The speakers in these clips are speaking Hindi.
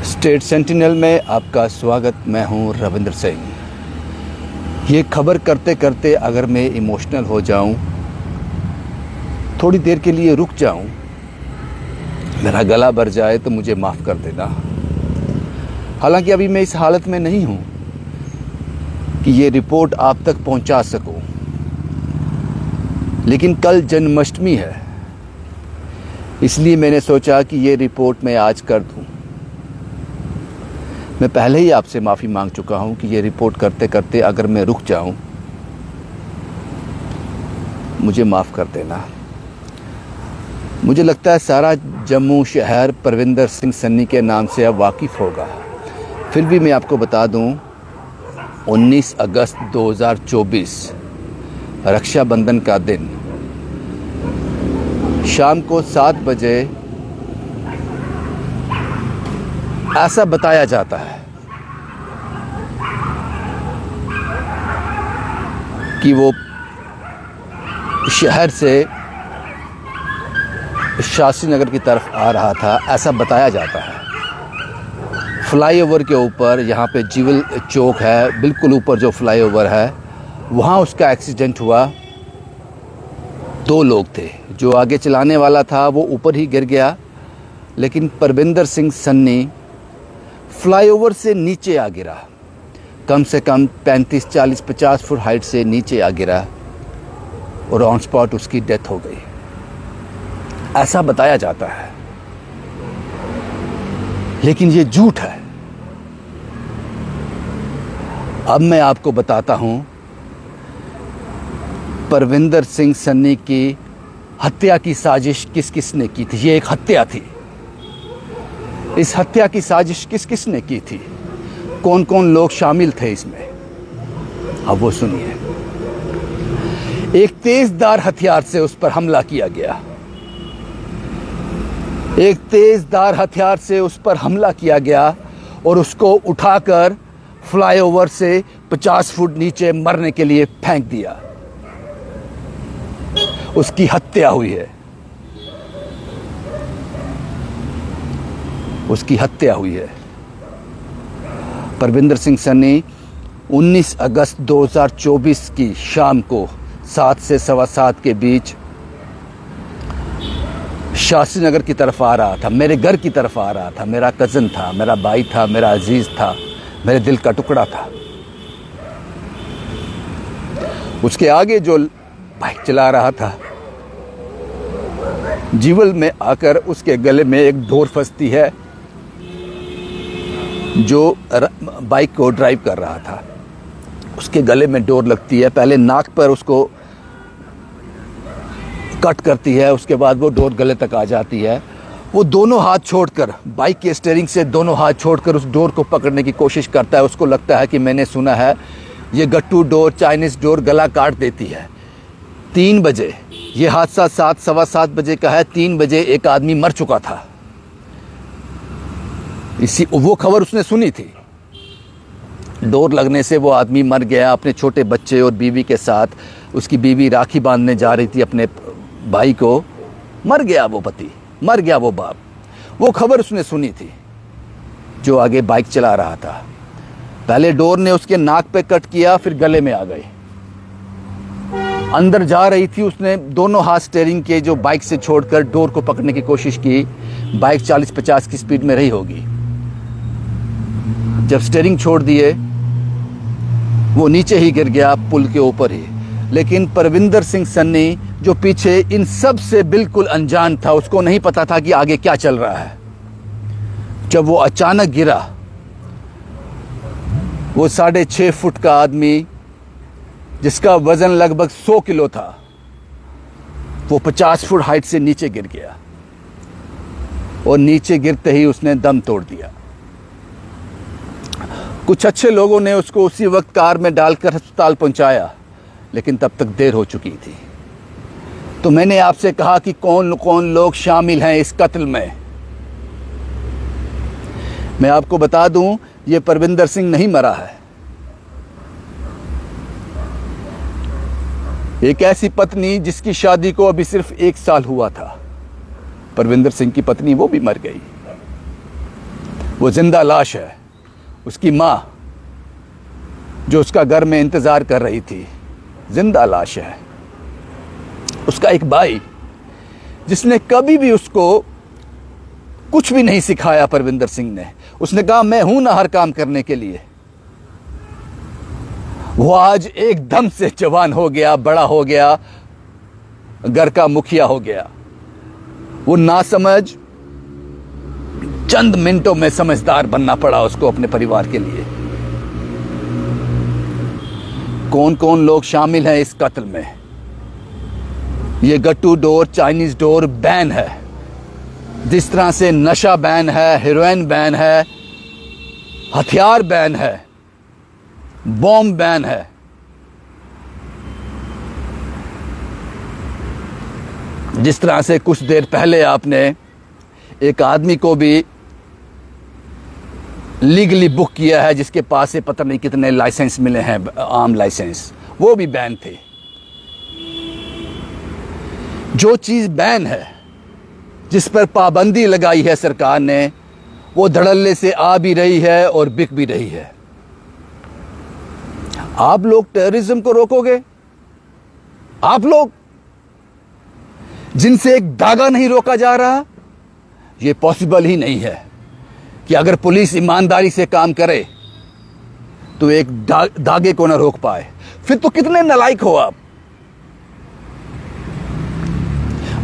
स्टेट सेंटिनल में आपका स्वागत। मैं हूं रविंद्र सिंह। ये खबर करते करते अगर मैं इमोशनल हो जाऊं, थोड़ी देर के लिए रुक जाऊं, मेरा गला भर जाए तो मुझे माफ़ कर देना। हालांकि अभी मैं इस हालत में नहीं हूं कि ये रिपोर्ट आप तक पहुंचा सकूं, लेकिन कल जन्माष्टमी है, इसलिए मैंने सोचा कि ये रिपोर्ट मैं आज कर दूं। मैं पहले ही आपसे माफ़ी मांग चुका हूं कि ये रिपोर्ट करते करते अगर मैं रुक जाऊं, मुझे माफ़ कर देना। मुझे लगता है सारा जम्मू शहर परविंदर सिंह सन्नी के नाम से अब वाकिफ़ होगा। फिर भी मैं आपको बता दूं, 19 अगस्त 2024 रक्षाबंधन का दिन शाम को 7 बजे ऐसा बताया जाता है कि वो शहर से शास्त्री नगर की तरफ आ रहा था। ऐसा बताया जाता है। फ्लाईओवर के ऊपर, यहाँ पे जीवल चौक है, बिल्कुल ऊपर जो फ्लाईओवर है, वहाँ उसका एक्सीडेंट हुआ। 2 लोग थे। जो आगे चलाने वाला था वो ऊपर ही गिर गया, लेकिन परविंदर सिंह सन्नी फ्लाईओवर से नीचे आ गिरा। कम से कम 35, 40, 50 फुट हाइट से नीचे आ गिरा और ऑन स्पॉट उसकी डेथ हो गई। ऐसा बताया जाता है, लेकिन ये झूठ है। अब मैं आपको बताता हूं परविंदर सिंह सन्नी की हत्या की साजिश किस किस ने की थी। ये एक हत्या थी। इस हत्या की साजिश किस किस ने की थी, कौन कौन लोग शामिल थे इसमें, अब वो सुनिए। एक तेजधार हथियार से उस पर हमला किया गया। एक तेजधार हथियार से उस पर हमला किया गया और उसको उठाकर फ्लाईओवर से 50 फुट नीचे मरने के लिए फेंक दिया। उसकी हत्या हुई है। उसकी हत्या हुई है। परविंदर सिंह सन्नी 19 अगस्त 2024 की शाम को 7 से 7:15 के बीच शास्त्री नगर की तरफ आ रहा था। मेरे घर की तरफ आ रहा था। मेरा कज़न था, मेरा भाई था, मेरा अजीज था, मेरे दिल का टुकड़ा था। उसके आगे जो बाइक चला रहा था, जीवल में आकर उसके गले में एक डोर फंसती है। जो बाइक को ड्राइव कर रहा था, उसके गले में डोर लगती है। पहले नाक पर उसको कट करती है, उसके बाद वो डोर गले तक आ जाती है। वो दोनों हाथ छोड़कर, बाइक के स्टीयरिंग से दोनों हाथ छोड़कर उस डोर को पकड़ने की कोशिश करता है। उसको लगता है कि मैंने सुना है ये गट्टू डोर, चाइनीज डोर गला काट देती है। 3 बजे, ये हादसा 7, सवा 7 बजे का है। 3 बजे एक आदमी मर चुका था। वो खबर उसने सुनी थी। डोर लगने से वो आदमी मर गया अपने छोटे बच्चे और बीवी के साथ। उसकी बीवी राखी बांधने जा रही थी अपने भाई को। मर गया वो पति, मर गया वो बाप। वो खबर उसने सुनी थी। जो आगे बाइक चला रहा था, पहले डोर ने उसके नाक पे कट किया, फिर गले में आ गई। अंदर जा रही थी, उसने दोनों हाथ स्टीयरिंग के जो बाइक से छोड़कर डोर को पकड़ने की कोशिश की। बाइक 40-50 की स्पीड में रही होगी। जब स्टीयरिंग छोड़ दिए, वो नीचे ही गिर गया, पुल के ऊपर ही। लेकिन परविंदर सिंह सन्नी जो पीछे इन सब से बिल्कुल अनजान था, उसको नहीं पता था कि आगे क्या चल रहा है। जब वो अचानक गिरा, वो 6.5 फुट का आदमी जिसका वजन लगभग 100 किलो था, वो 50 फुट हाइट से नीचे गिर गया और नीचे गिरते ही उसने दम तोड़ दिया। कुछ अच्छे लोगों ने उसको उसी वक्त कार में डालकर अस्पताल पहुंचाया, लेकिन तब तक देर हो चुकी थी। तो मैंने आपसे कहा कि कौन कौन लोग शामिल हैं इस कत्ल में। मैं आपको बता दूं, ये परविंदर सिंह नहीं मरा है। एक ऐसी पत्नी जिसकी शादी को अभी सिर्फ 1 साल हुआ था, परविंदर सिंह की पत्नी, वो भी मर गई। वो जिंदा लाश है। उसकी माँ जो उसका घर में इंतज़ार कर रही थी, जिंदा लाश है। उसका एक भाई जिसने कभी भी उसको कुछ भी नहीं सिखाया, परविंदर सिंह ने, उसने कहा मैं हूं ना हर काम करने के लिए, वो आज एकदम से जवान हो गया, बड़ा हो गया, घर का मुखिया हो गया। वो नासमझ चंद मिनटों में समझदार बनना पड़ा उसको अपने परिवार के लिए। कौन कौन लोग शामिल हैं इस कत्ल में? ये गट्टू डोर, चाइनीज डोर बैन है। जिस तरह से नशा बैन है, हेरोइन बैन है, हथियार बैन है, बॉम्ब बैन है, जिस तरह से कुछ देर पहले आपने एक आदमी को भी लीगली बुक किया है, जिसके पास से पता नहीं कितने लाइसेंस मिले हैं, आम लाइसेंस, वो भी बैन थे। जो चीज़ बैन है, जिस पर पाबंदी लगाई है सरकार ने, वो धड़ल्ले से आ भी रही है और बिक भी रही है। आप लोग टेररिज्म को रोकोगे? आप लोग जिनसे एक धागा नहीं रोका जा रहा, ये पॉसिबल ही नहीं है कि अगर पुलिस ईमानदारी से काम करे तो एक धागे को ना रोक पाए। फिर तो कितने नालायक हो आप।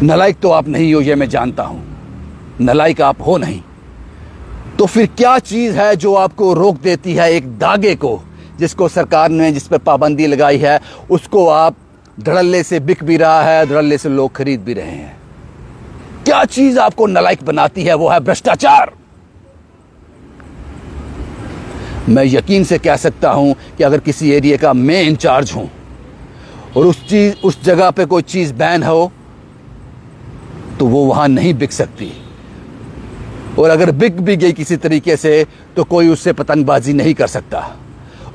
नालायक तो आप नहीं हो, ये मैं जानता हूं, नालायक आप हो नहीं। तो फिर क्या चीज है जो आपको रोक देती है एक धागे को, जिसको सरकार ने, जिस पर पाबंदी लगाई है, उसको आप धड़ल्ले से बिक भी रहा है, धड़ल्ले से लोग खरीद भी रहे हैं। क्या चीज आपको नालायक बनाती है? वो है भ्रष्टाचार। मैं यकीन से कह सकता हूं कि अगर किसी एरिया का मैं इंचार्ज हूं और उस जगह पे कोई चीज बैन हो तो वो वहां नहीं बिक सकती, और अगर बिक भी गई किसी तरीके से तो कोई उससे पतंगबाजी नहीं कर सकता।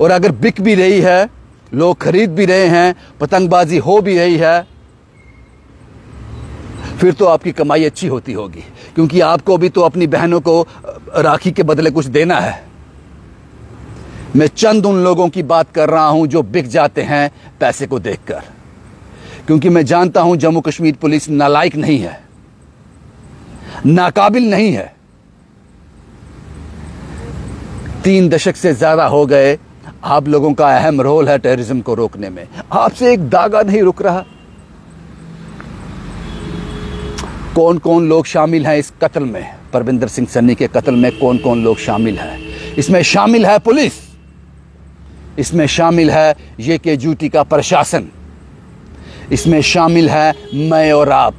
और अगर बिक भी रही है, लोग खरीद भी रहे हैं, पतंगबाजी हो भी रही है, फिर तो आपकी कमाई अच्छी होती होगी, क्योंकि आपको भी तो अपनी बहनों को राखी के बदले कुछ देना है। मैं चंद उन लोगों की बात कर रहा हूं जो बिक जाते हैं पैसे को देखकर, क्योंकि मैं जानता हूं जम्मू कश्मीर पुलिस नालायक नहीं है, नाकाबिल नहीं है। 3 दशक से ज्यादा हो गए, आप लोगों का अहम रोल है टेररिज्म को रोकने में। आपसे एक धागा नहीं रुक रहा। कौन कौन लोग शामिल हैं इस कत्ल में, परविंदर सिंह सन्नी के कत्ल में कौन कौन लोग शामिल हैं? इसमें शामिल है पुलिस, इसमें शामिल है JK का प्रशासन, इसमें शामिल है मैं और आप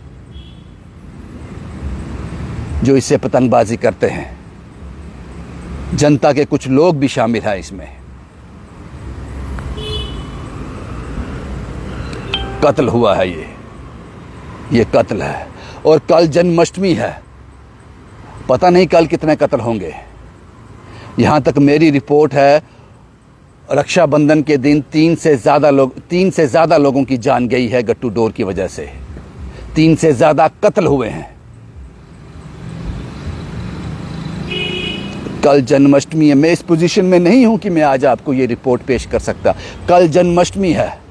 जो इससे पतंगबाजी करते हैं। जनता के कुछ लोग भी शामिल हैं इसमें। कत्ल हुआ है, ये कत्ल है। और कल जन्माष्टमी है, पता नहीं कल कितने कत्ल होंगे। यहां तक मेरी रिपोर्ट है, रक्षाबंधन के दिन 3 से ज्यादा लोगों की जान गई है गट्टू डोर की वजह से। 3 से ज्यादा कत्ल हुए हैं। कल जन्माष्टमी है। मैं इस पोजीशन में नहीं हूं कि मैं आज आपको ये रिपोर्ट पेश कर सकता। कल जन्माष्टमी है।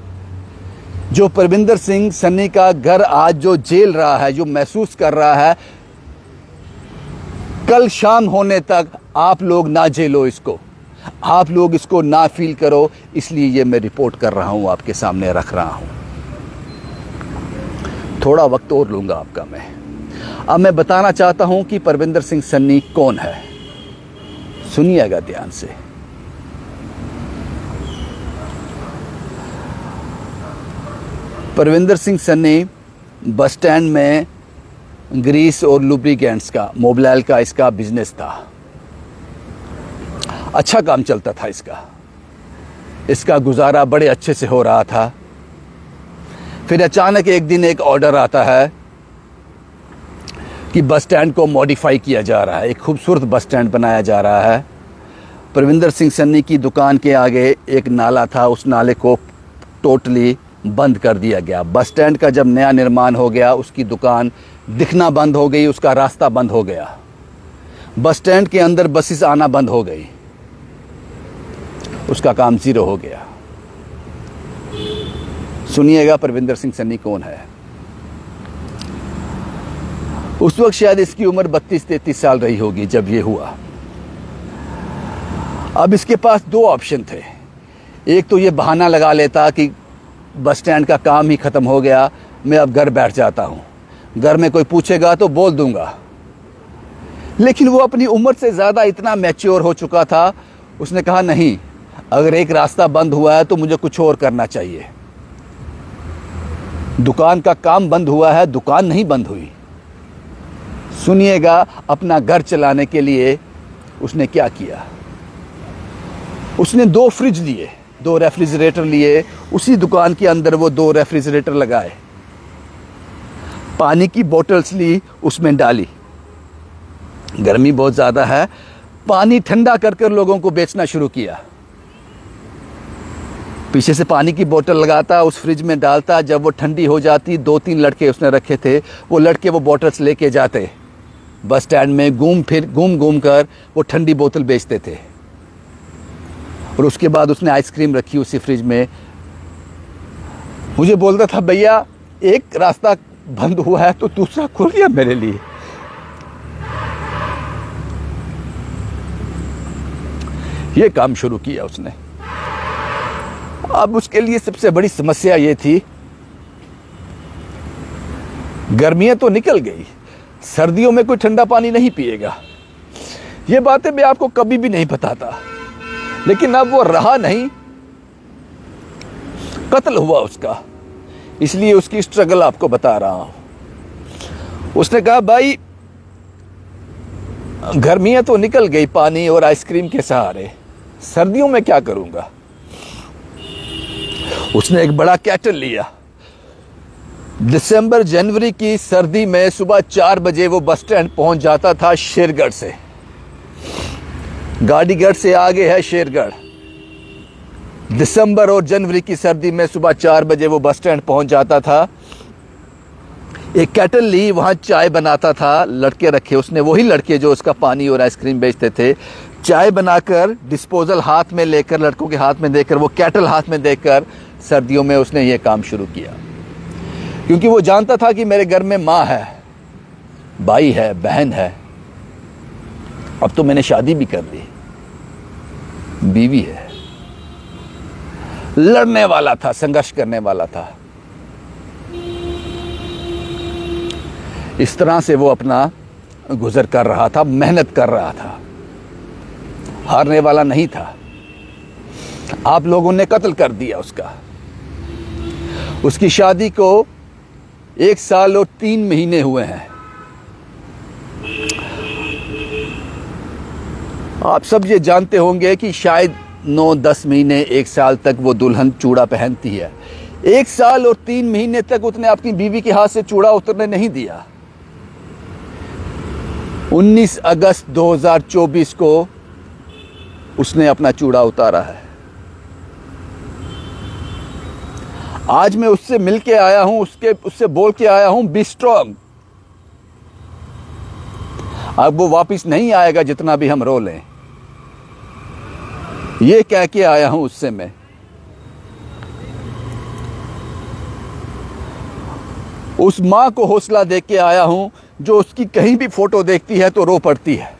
जो परविंदर सिंह सन्नी का घर आज जो जेल रहा है, जो महसूस कर रहा है, कल शाम होने तक आप लोग ना झेलो इसको, आप लोग इसको ना फील करो, इसलिए ये मैं रिपोर्ट कर रहा हूं, आपके सामने रख रहा हूं। थोड़ा वक्त और लूंगा आपका मैं। अब मैं बताना चाहता हूं कि परविंदर सिंह सन्नी कौन है। सुनिएगा ध्यान से। परविंदर सिंह सन्नी बस स्टैंड में ग्रीस और लुब्रिकेंट्स का, मोबिलाइल का इसका बिजनेस था। अच्छा काम चलता था इसका गुजारा बड़े अच्छे से हो रहा था। फिर अचानक एक दिन एक ऑर्डर आता है कि बस स्टैंड को मॉडिफाई किया जा रहा है, एक खूबसूरत बस स्टैंड बनाया जा रहा है। परविंदर सिंह सन्नी की दुकान के आगे एक नाला था, उस नाले को टोटली बंद कर दिया गया। बस स्टैंड का जब नया निर्माण हो गया, उसकी दुकान दिखना बंद हो गई, उसका रास्ता बंद हो गया। बस स्टैंड के अंदर बसेस आना बंद हो गई, उसका काम ज़ीरो हो गया। सुनिएगा परविंदर सिंह सन्नी कौन है। उस वक्त शायद इसकी उम्र 32-33 साल रही होगी जब ये हुआ। अब इसके पास दो ऑप्शन थे। एक तो ये बहाना लगा लेता कि बस स्टैंड का काम ही ख़त्म हो गया, मैं अब घर बैठ जाता हूँ, घर में कोई पूछेगा तो बोल दूंगा। लेकिन वो अपनी उम्र से ज़्यादा इतना मैच्योर हो चुका था, उसने कहा नहीं, अगर एक रास्ता बंद हुआ है तो मुझे कुछ और करना चाहिए। दुकान का काम बंद हुआ है, दुकान नहीं बंद हुई। सुनिएगा अपना घर चलाने के लिए उसने क्या किया। उसने 2 फ्रिज लिए, 2 रेफ्रिजरेटर लिए, उसी दुकान के अंदर वो 2 रेफ्रिजरेटर लगाए, पानी की बोतल्स ली, उसमें डाली। गर्मी बहुत ज़्यादा है, पानी ठंडा कर कर लोगों को बेचना शुरू किया। पीछे से पानी की बोतल लगाता, उस फ्रिज में डालता, जब वो ठंडी हो जाती 2-3 लड़के उसने रखे थे, वो लड़के वो बोतल्स लेके जाते बस स्टैंड में, घूम कर वो ठंडी बोतल बेचते थे। और उसके बाद उसने आइसक्रीम रखी उसी फ्रिज में। मुझे बोलता था भैया एक रास्ता बंद हुआ है तो दूसरा खुल गया मेरे लिए। ये काम शुरू किया उसने। अब उसके लिए सबसे बड़ी समस्या ये थी, गर्मियां तो निकल गई, सर्दियों में कोई ठंडा पानी नहीं पिएगा। ये बातें मैं आपको कभी भी नहीं बताता, लेकिन अब वो रहा नहीं, कत्ल हुआ उसका, इसलिए उसकी स्ट्रगल आपको बता रहा हूं। उसने कहा भाई गर्मियां तो निकल गई पानी और आइसक्रीम के सहारे, सर्दियों में क्या करूंगा। उसने एक बड़ा कैटल लिया। दिसंबर जनवरी की सर्दी में सुबह 4 बजे वो बस स्टैंड पहुंच जाता था शेरगढ़ से। गाड़ीगढ़ से आगे है शेरगढ़। दिसंबर और जनवरी की सर्दी में सुबह 4 बजे वो बस स्टैंड पहुंच जाता था। एक कैटल ली, वहां चाय बनाता था, लड़के रखे उसने, वही लड़के जो उसका पानी और आइसक्रीम बेचते थे। चाय बनाकर डिस्पोजल हाथ में लेकर, लड़कों के हाथ में देकर, वो कैटल हाथ में देकर सर्दियों में उसने ये काम शुरू किया। क्योंकि वो जानता था कि मेरे घर में माँ है, भाई है, बहन है, अब तो मैंने शादी भी कर ली, बीवी है। लड़ने वाला था, संघर्ष करने वाला था। इस तरह से वो अपना गुजर कर रहा था, मेहनत कर रहा था, हारने वाला नहीं था। आप लोगों ने कत्ल कर दिया उसका। उसकी शादी को 1 साल और 3 महीने हुए हैं। आप सब ये जानते होंगे कि शायद 9-10 महीने, 1 साल तक वो दुल्हन चूड़ा पहनती है। 1 साल और 3 महीने तक उसने अपनी बीवी के हाथ से चूड़ा उतरने नहीं दिया। 19 अगस्त 2024 को उसने अपना चूड़ा उतारा है। आज मैं उससे मिल के आया हूं, उससे बोल के आया हूं, बी स्ट्रांग। अब वो वापिस नहीं आएगा जितना भी हम रो लें, ये कह के आया हूं उससे मैं। उस मां को हौसला दे के आया हूं जो उसकी कहीं भी फोटो देखती है तो रो पड़ती है,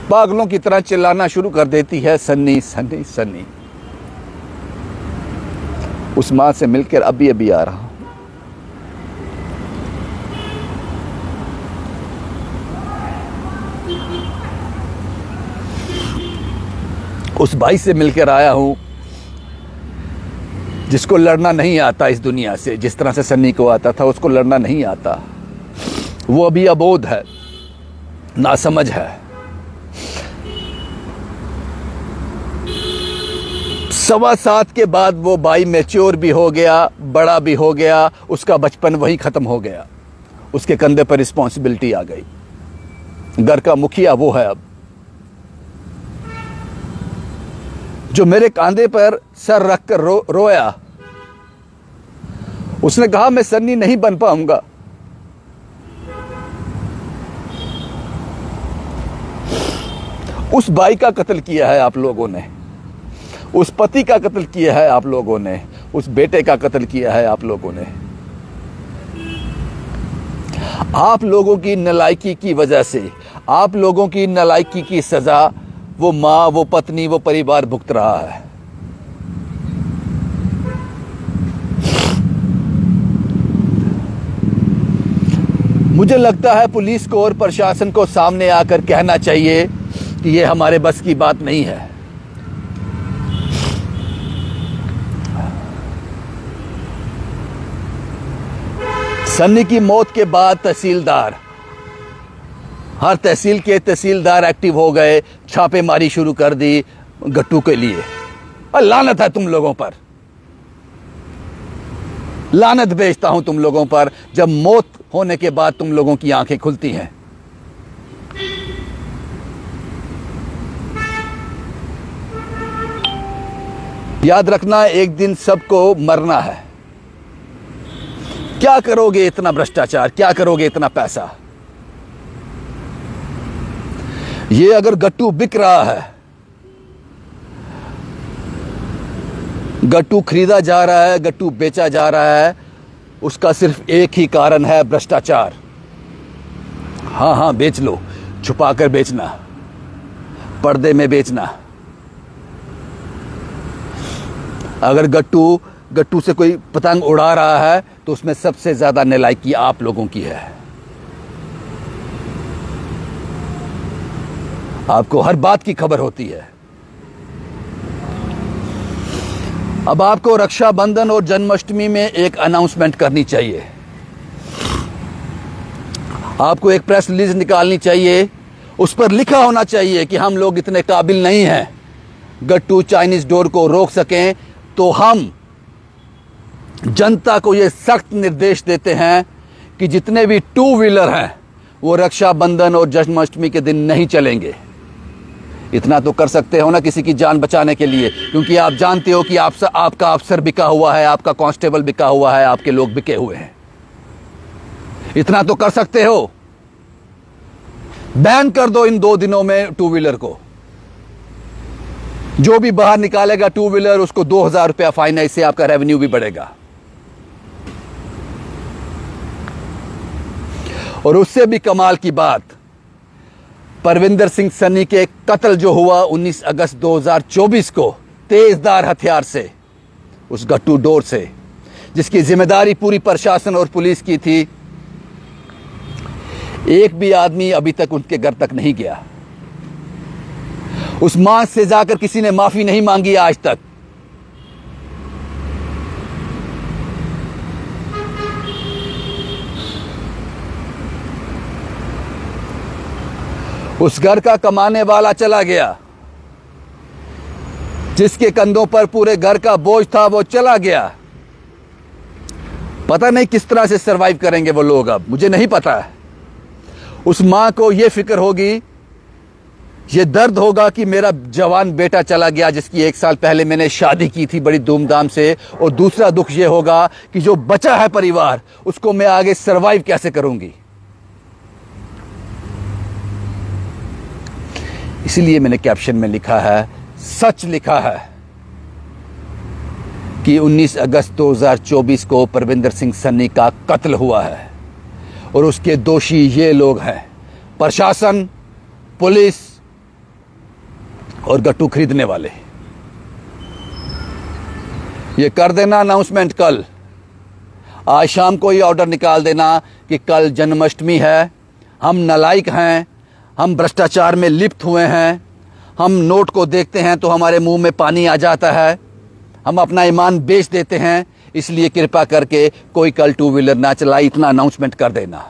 पागलों की तरह चिल्लाना शुरू कर देती है, सन्नी सन्नी सन्नी। उस मां से मिलकर अभी आ रहा हूं। उस भाई से मिलकर आया हूं जिसको लड़ना नहीं आता इस दुनिया से, जिस तरह से सन्नी को आता था, उसको लड़ना नहीं आता। वो अभी अबोध है, नासमझ है। 7.25 के बाद वो भाई मैच्योर भी हो गया, बड़ा भी हो गया, उसका बचपन वहीं खत्म हो गया, उसके कंधे पर रिस्पॉन्सिबिलिटी आ गई। घर का मुखिया वो है अब, जो मेरे कंधे पर सर रखकर रोया। उसने कहा मैं सन्नी नहीं बन पाऊंगा, उस भाई का कत्ल किया है आप लोगों ने, उस पति का कत्ल किया है आप लोगों ने, उस बेटे का कत्ल किया है आप लोगों ने। आप लोगों की नालायकी की वजह से, आप लोगों की नालायकी की सजा वो माँ, वो पत्नी, वो परिवार भुगत रहा है। मुझे लगता है पुलिस को और प्रशासन को सामने आकर कहना चाहिए कि ये हमारे बस की बात नहीं है। सन्नी की मौत के बाद तहसीलदार, हर तहसील के तहसीलदार एक्टिव हो गए, छापेमारी शुरू कर दी गट्टू के लिए। और लानत है तुम लोगों पर, लानत भेजता हूं तुम लोगों पर, जब मौत होने के बाद तुम लोगों की आंखें खुलती हैं। याद रखना, एक दिन सबको मरना है। क्या करोगे इतना भ्रष्टाचार, क्या करोगे इतना पैसा? ये अगर गट्टू बिक रहा है, गट्टू खरीदा जा रहा है, गट्टू बेचा जा रहा है, उसका सिर्फ एक ही कारण है, भ्रष्टाचार। हाँ हाँ, बेच लो, छुपा कर बेचना, पर्दे में बेचना। अगर गट्टू से कोई पतंग उड़ा रहा है तो उसमें सबसे ज्यादा नालायकी आप लोगों की है। आपको हर बात की खबर होती है। अब आपको रक्षाबंधन और जन्माष्टमी में एक अनाउंसमेंट करनी चाहिए। आपको एक प्रेस रिलीज निकालनी चाहिए, उस पर लिखा होना चाहिए कि हम लोग इतने काबिल नहीं हैं गट्टू चाइनीज डोर को रोक सकें, तो हम जनता को ये सख्त निर्देश देते हैं कि जितने भी टू व्हीलर हैं वो रक्षाबंधन और जन्माष्टमी के दिन नहीं चलेंगे। इतना तो कर सकते हो ना किसी की जान बचाने के लिए, क्योंकि आप जानते हो कि आपका अफसर बिका हुआ है, आपका कांस्टेबल बिका हुआ है, आपके लोग बिके हुए हैं। इतना तो कर सकते हो। बैन कर दो इन 2 दिनों में टू व्हीलर को। जो भी बाहर निकालेगा टू व्हीलर, उसको 2000 रुपया फाइन है, इससे आपका रेवेन्यू भी बढ़ेगा। और उससे भी कमाल की बात, परविंदर सिंह सन्नी के कत्ल जो हुआ 19 अगस्त 2024 को तेजधार हथियार से, उस गट्टू डोर से, जिसकी जिम्मेदारी पूरी प्रशासन और पुलिस की थी, एक भी आदमी अभी तक उनके घर तक नहीं गया। उस मां से जाकर किसी ने माफी नहीं मांगी आज तक। उस घर का कमाने वाला चला गया, जिसके कंधों पर पूरे घर का बोझ था वो चला गया। पता नहीं किस तरह से सरवाइव करेंगे वो लोग, अब मुझे नहीं पता है। उस मां को ये फिक्र होगी, ये दर्द होगा कि मेरा जवान बेटा चला गया, जिसकी 1 साल पहले मैंने शादी की थी बड़ी धूमधाम से। और दूसरा दुख ये होगा कि जो बचा है परिवार, उसको मैं आगे सरवाइव कैसे करूंगी। इसीलिए मैंने कैप्शन में लिखा है, सच लिखा है कि 19 अगस्त 2024 को परविंदर सिंह सन्नी का कत्ल हुआ है और उसके दोषी ये लोग हैं, प्रशासन, पुलिस और गट्टू खरीदने वाले। ये कर देना अनाउंसमेंट कल, आज शाम को ये ऑर्डर निकाल देना कि कल जन्माष्टमी है, हम नालायक हैं, हम भ्रष्टाचार में लिप्त हुए हैं, हम नोट को देखते हैं तो हमारे मुंह में पानी आ जाता है, हम अपना ईमान बेच देते हैं, इसलिए कृपा करके कोई कल टू व्हीलर ना चलाए, इतना अनाउंसमेंट कर देना।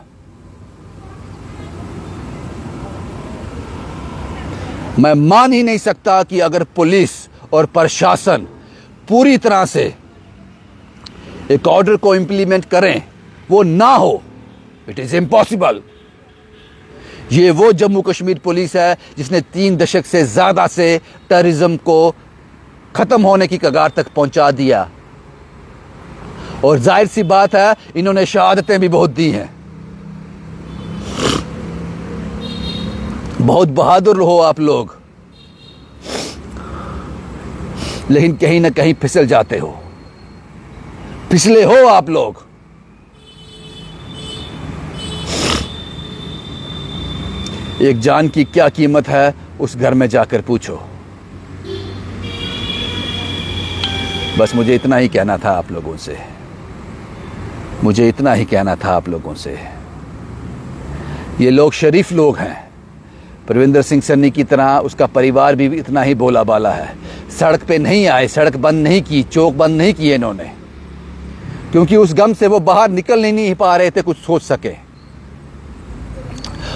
मैं मान ही नहीं सकता कि अगर पुलिस और प्रशासन पूरी तरह से एक ऑर्डर को इंप्लीमेंट करें, वो ना हो। It is impossible. ये वो जम्मू कश्मीर पुलिस है जिसने 3 दशक से ज्यादा से टेररिज्म को खत्म होने की कगार तक पहुंचा दिया। और जाहिर सी बात है, इन्होंने शहादतें भी बहुत दी हैं। बहुत बहादुर हो आप लोग, लेकिन कहीं ना कहीं फिसल जाते हो, फिसले हो आप लोग। एक जान की क्या कीमत है उस घर में जाकर पूछो। बस मुझे इतना ही कहना था आप लोगों से, मुझे इतना ही कहना था आप लोगों से। ये लोग शरीफ लोग हैं। परविंदर सिंह सन्नी की तरह उसका परिवार भी इतना ही भोला भाला है। सड़क पे नहीं आए, सड़क बंद नहीं की, चौक बंद नहीं किए इन्होंने, क्योंकि उस गम से वो बाहर निकल नहीं पा रहे थे कुछ सोच सके।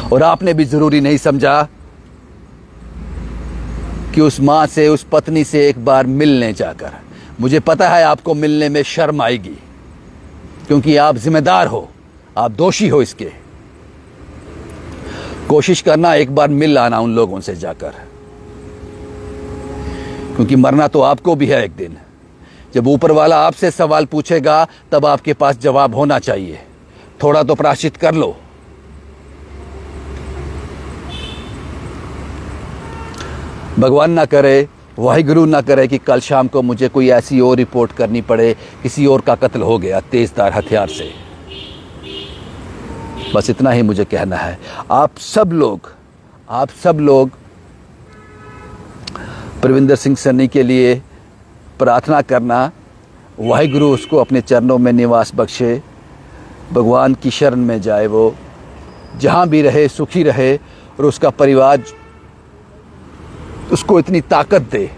और आपने भी जरूरी नहीं समझा कि उस मां से, उस पत्नी से एक बार मिलने जाकर, मुझे पता है आपको मिलने में शर्म आएगी, क्योंकि आप जिम्मेदार हो, आप दोषी हो इसके। कोशिश करना एक बार मिल आना उन लोगों से जाकर, क्योंकि मरना तो आपको भी है एक दिन। जब ऊपर वाला आपसे सवाल पूछेगा तब आपके पास जवाब होना चाहिए। थोड़ा तो प्रायश्चित कर लो। भगवान ना करे, वाहिगुरु ना करे कि कल शाम को मुझे कोई ऐसी और रिपोर्ट करनी पड़े किसी और का कत्ल हो गया तेजधार हथियार से। बस इतना ही मुझे कहना है। आप सब लोग परविंदर सिंह सन्नी के लिए प्रार्थना करना, वाहिगुरु उसको अपने चरणों में निवास बख्शे, भगवान की शरण में जाए, वो जहाँ भी रहे सुखी रहे, और उसका परिवार उसको इतनी ताकत दे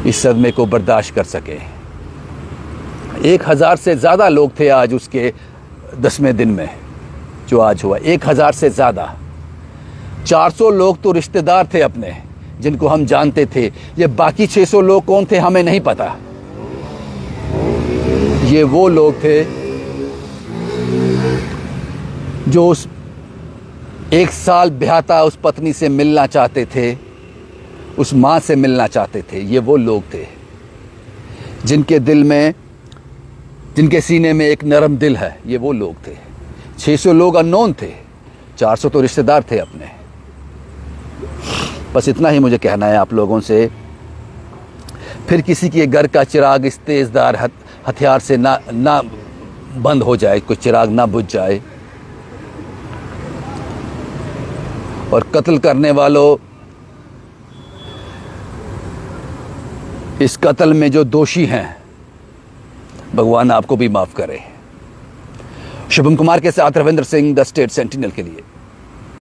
इस सदमे को बर्दाश्त कर सके। 1000 से ज़्यादा लोग थे आज उसके 10वें दिन में जो आज हुआ, 1000 से ज़्यादा। 400 लोग तो रिश्तेदार थे अपने, जिनको हम जानते थे। ये बाकी 600 लोग कौन थे हमें नहीं पता। ये वो लोग थे जो उस 1 साल ब्याहता उस पत्नी से मिलना चाहते थे, उस मां से मिलना चाहते थे। ये वो लोग थे जिनके दिल में, जिनके सीने में एक नरम दिल है। ये वो लोग थे। 600 लोग अननोन थे, 400 तो रिश्तेदार थे अपने। बस इतना ही मुझे कहना है आप लोगों से। फिर किसी के घर का चिराग इस तेजधार हथियार से ना बंद हो जाए, कोई चिराग ना बुझ जाए। और कत्ल करने वालों, इस कत्ल में जो दोषी हैं, भगवान आपको भी माफ करे। शुभम कुमार के साथ Ravindra Singh, the state sentinel के लिए।